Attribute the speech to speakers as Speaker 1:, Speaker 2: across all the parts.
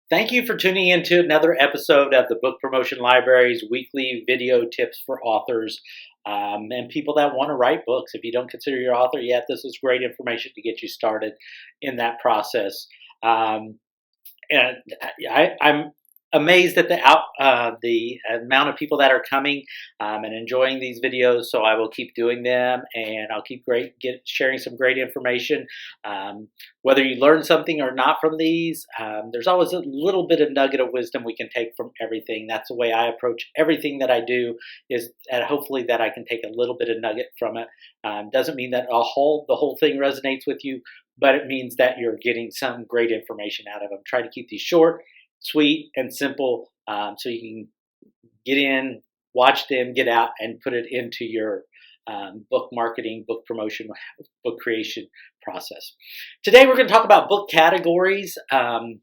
Speaker 1: Thank you for tuning in to another episode of the Book Promotion Library's weekly video tips for authors and people that want to write books. If you don't consider your author yet, this is great information to get you started in that process. Um, and I'm amazed at the amount of people that are coming and enjoying these videos. So I will keep doing them, and I'll keep sharing some great information. Whether you learn something or not from these, there's always a little bit of nugget of wisdom we can take from everything. That's the way I approach everything that I do. Is and hopefully that I can take a little bit of nugget from it. Doesn't mean that the whole thing resonates with you, but it means that you're getting some great information out of them. Try to keep these short, sweet, and simple, so you can get in, watch them, get out, and put it into your book marketing, book promotion, book creation process. Today we're going to talk about book categories on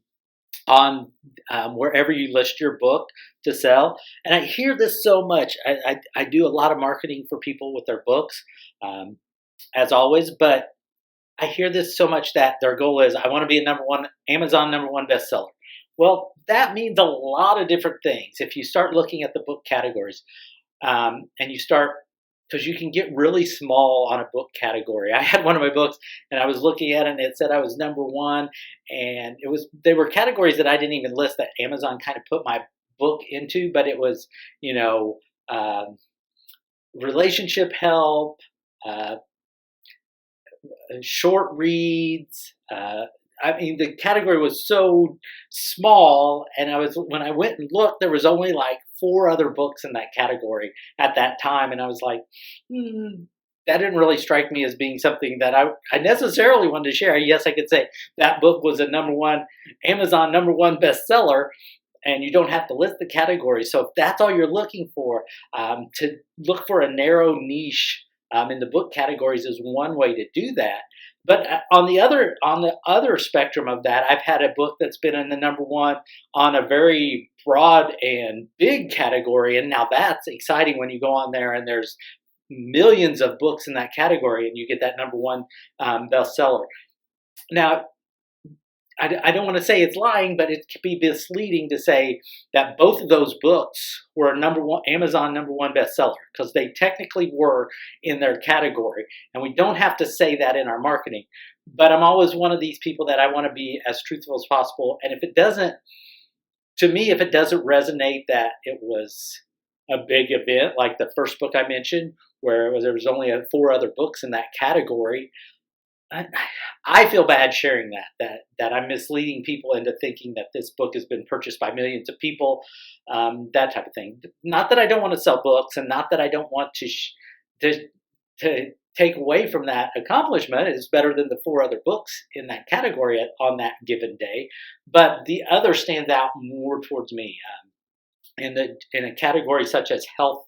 Speaker 1: wherever you list your book to sell. And I hear this so much. I do a lot of marketing for people with their books, as always, but I hear this so much that their goal is, I want to be a Amazon number one bestseller. Well, that means a lot of different things. If you start looking at the book categories, and you start, because you can get really small on a book category. I had one of my books, and I was looking at it, and it said I was number one, and they were categories that I didn't even list that Amazon kind of put my book into, but it was, relationship help, short reads. The category was so small, and when I went and looked, there was only like 4 other books in that category at that time, and I was like, that didn't really strike me as being something that I necessarily wanted to share. Yes, I could say that book was a Amazon number one bestseller, and you don't have to list the category. So if that's all you're looking for, to look for a narrow niche in the book categories is one way to do that. But on the other spectrum of that, I've had a book that's been in the number one on a very broad and big category, and now that's exciting when you go on there and there's millions of books in that category, and you get that number one bestseller. Now, I don't want to say it's lying, but it could be misleading to say that both of those books were a Amazon number one bestseller, because they technically were in their category, and we don't have to say that in our marketing. But I'm always one of these people that I want to be as truthful as possible, and if it doesn't resonate that it was a big event, like the first book I mentioned, where there was only 4 other books in that category, I feel bad sharing that I'm misleading people into thinking that this book has been purchased by millions of people, that type of thing. Not that I don't want to sell books, and not that I don't want to take away from that accomplishment. It's better than the 4 other books in that category on that given day, but the other stands out more towards me. In a category such as health,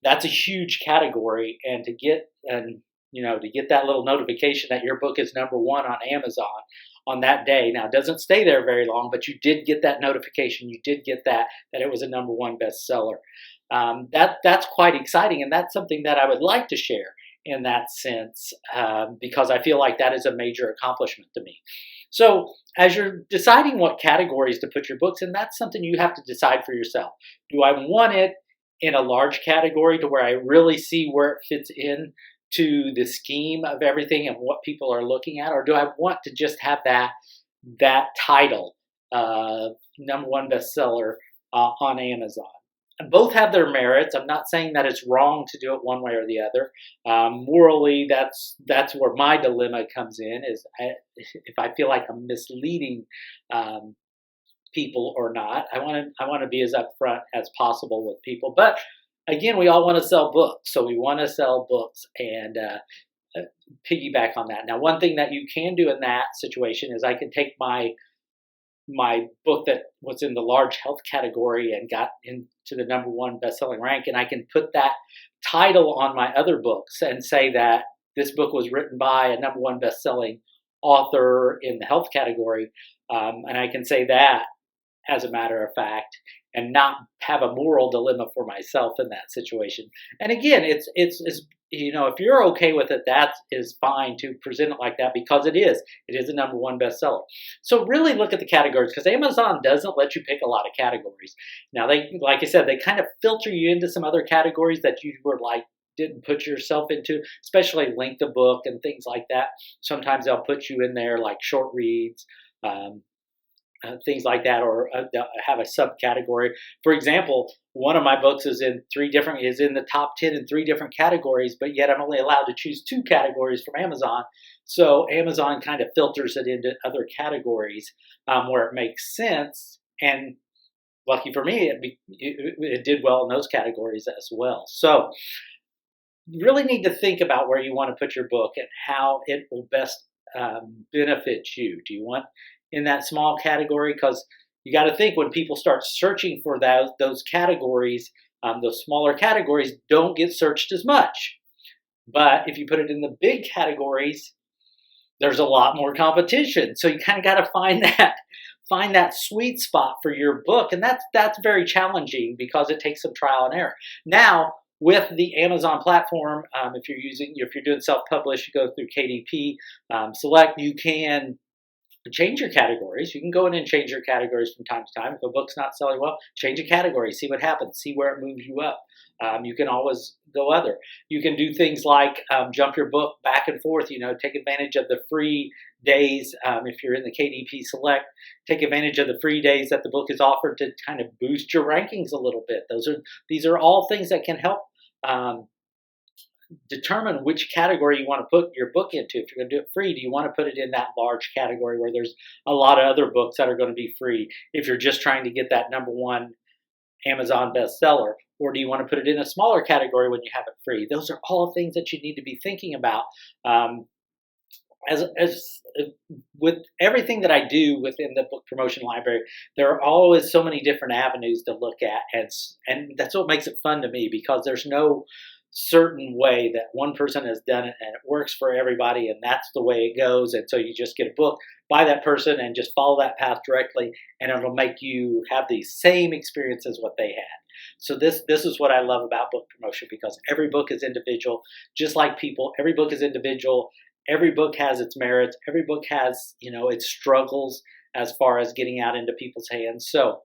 Speaker 1: that's a huge category, and to get that little notification that your book is number one on Amazon on that day. Now, it doesn't stay there very long, but you did get that notification. You did get that it was a number one bestseller. That's quite exciting, and that's something that I would like to share in that sense, because I feel like that is a major accomplishment to me. So as you're deciding what categories to put your books in, that's something you have to decide for yourself. Do I want it in a large category to where I really see where it fits in to the scheme of everything and what people are looking at, or do I want to just have that title, number one bestseller on Amazon? And both have their merits. I'm not saying that it's wrong to do it one way or the other. Morally, that's where my dilemma comes in, is if I feel like I'm misleading people or not. I want to be as upfront as possible with people, but again, we all want to sell books, so we want to sell books and piggyback on that. Now, one thing that you can do in that situation is I can take my book that was in the large health category and got into the number one best-selling rank, and I can put that title on my other books and say that this book was written by a number one best-selling author in the health category, and I can say that as a matter of fact, and not have a moral dilemma for myself in that situation. And again, it's if you're okay with it, that is fine to present it like that, because it is a #1 bestseller. So really look at the categories, because Amazon doesn't let you pick a lot of categories. Now, they, like I said, they kind of filter you into some other categories that you were like didn't put yourself into, especially length of book and things like that. Sometimes they'll put you in there like short reads, things like that, or have a subcategory. For example, one of my books is in the top 10 in 3 different categories, but yet I'm only allowed to choose 2 categories from Amazon. So Amazon kind of filters it into other categories where it makes sense. And lucky for me, it did well in those categories as well. So you really need to think about where you want to put your book and how it will best benefit you. Do you want in that small category? Because you got to think, when people start searching for those categories, those smaller categories don't get searched as much. But if you put it in the big categories, there's a lot more competition. So you kind of got to find that sweet spot for your book, and that's very challenging because it takes some trial and error. Now, with the Amazon platform, if you're doing self-publish, you go through KDP Select, you can change your categories. You can go in and change your categories from time to time. If a book's not selling well, change a category, see what happens, see where it moves you up. You can always go other. You can do things like jump your book back and forth, take advantage of the free days. If you're in the KDP Select, take advantage of the free days that the book is offered to kind of boost your rankings a little bit. These are all things that can help determine which category you want to put your book into. If you're going to do it free, do you want to put it in that large category where there's a lot of other books that are going to be free if you're just trying to get that #1 Amazon bestseller? Or do you want to put it in a smaller category when you have it free? Those are all things that you need to be thinking about. As with everything that I do within the book promotion library, there are always so many different avenues to look at, and that's what makes it fun to me, because there's no certain way that one person has done it and it works for everybody and that's the way it goes. And so you just get a book by that person and just follow that path directly, and it'll make you have the same experience as what they had. So this is what I love about book promotion, because every book is individual, just like people. Every book is individual. Every book has its merits. Every book has, its struggles as far as getting out into people's hands. So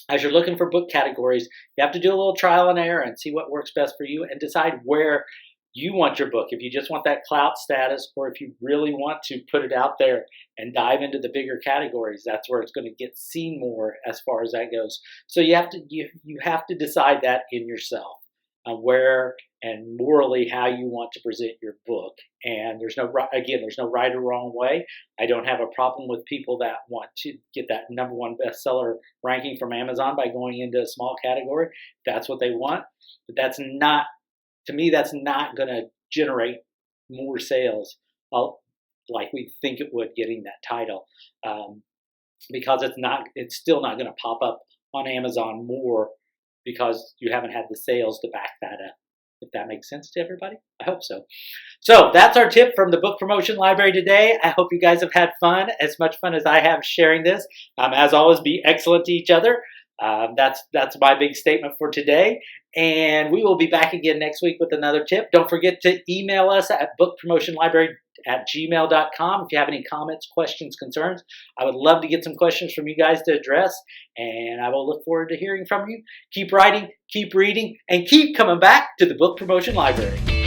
Speaker 1: as you're looking for book categories, you have to do a little trial and error and see what works best for you, and decide where you want your book. If you just want that clout status, or if you really want to put it out there and dive into the bigger categories, that's where it's going to get seen more as far as that goes. So you have to decide that in yourself, where and morally how you want to present your book. And there's no right or wrong way. I don't have a problem with people that want to get that #1 bestseller ranking from Amazon by going into a small category. If that's what they want, but that's not going to generate more sales like we think it would, getting that title, because it's still not going to pop up on Amazon more, because you haven't had the sales to back that up. If that makes sense to everybody, I hope so. So that's our tip from the Book Promotion Library today. I hope you guys have had fun, as much fun as I have sharing this. As always, be excellent to each other. That's my big statement for today. And we will be back again next week with another tip. Don't forget to email us at bookpromotionlibrary@gmail.com if you have any comments, questions, concerns. I would love to get some questions from you guys to address, and I will look forward to hearing from you. Keep writing, keep reading, and keep coming back to the Book Promotion Library.